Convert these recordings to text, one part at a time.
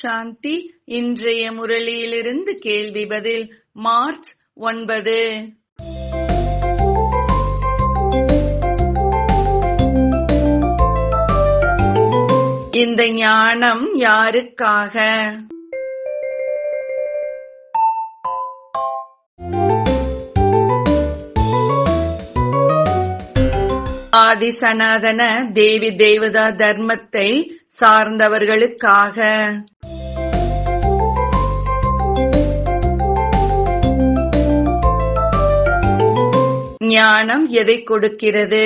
சாந்தி. இன்றைய முரளியிலிருந்து கேள்வி பதில். மார்ச் 9. இந்த ஞானம் யாருக்காக? ஆதி சனாதன தேவி தேவதா தர்மத்தை சார்ந்தவர்களுக்காக. ஞானம் எதை கொடுக்கிறது?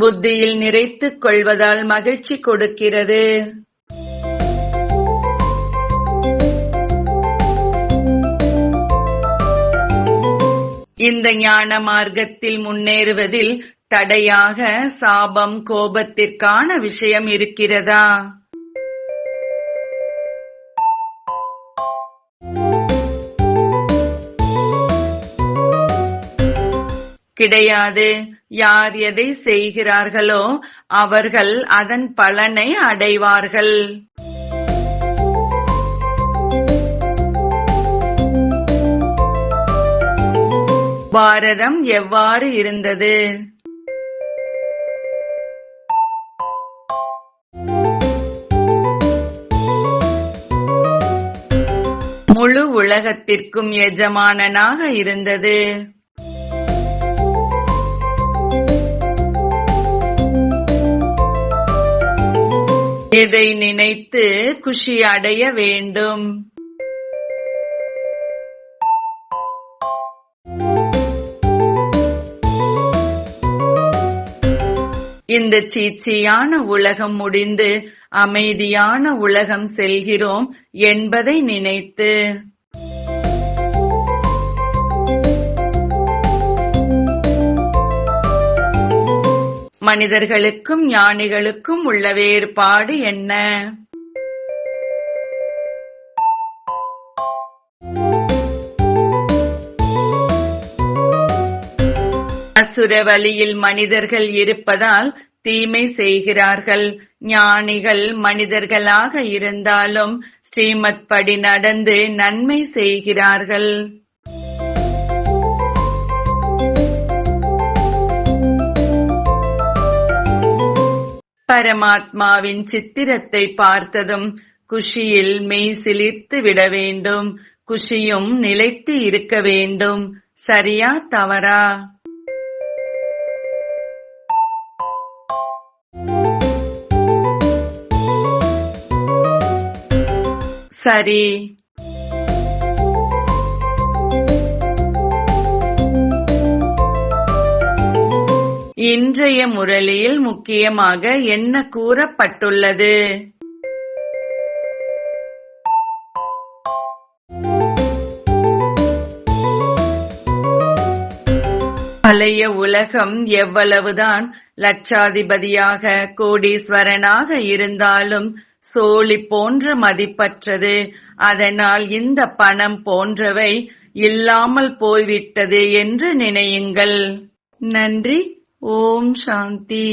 புத்தியில் நிறைத்துக் கொள்வதால் மகிழ்ச்சி கொடுக்கிறது. இந்த ஞான மார்க்கத்தில் முன்னேறுவதில் தடையாக சாபம், கோபத்திற்கான விஷயம் இருக்கிறதா? கிடையாது. யார் எதை செய்கிறார்களோ அவர்கள் அதன் பலனை அடைவார்கள். பாரதம் எவ்வாறு இருந்தது? முழு உலகத்திற்கும் எஜமானனாக இருந்தது. எதை நினைத்து குஷி அடைய வேண்டும்? இந்த சீச்சியான உலகம் முடிந்து அமைதியான உலகம் செல்கிறோம் என்பதை நினைத்து. மனிதர்களுக்கும் ஞானிகளுக்கும் உள்ள வேறுபாடு என்ன? அசுர வழியில் மனிதர்கள் இருப்பதால் தீமை செய்கிறார்கள். ஞானிகள் மனிதர்களாக இருந்தாலும் ஸ்ரீமத் படி நடந்து நன்மை செய்கிறார்கள். பரமாத்மாவின் சித்திரத்தை பார்த்ததும் குஷியில் மெய் சிலிர்த்து விட வேண்டும். குஷியும் நிலைத்து இருக்க வேண்டும். சரியா தவறா? சரி. இன்றைய முரளியில் முக்கியமாக என்ன கூறப்பட்டுள்ளது? பழைய உலகம் எவ்வளவுதான் லட்சாதிபதியாக கோடீஸ்வரனாக இருந்தாலும் சோழி போன்ற மதிப்பற்றது. அதனால் இந்த பணம் போன்றவை இல்லாமல் போய்விட்டது என்று நினையுங்கள். நன்றி. ஓம் சாந்தி.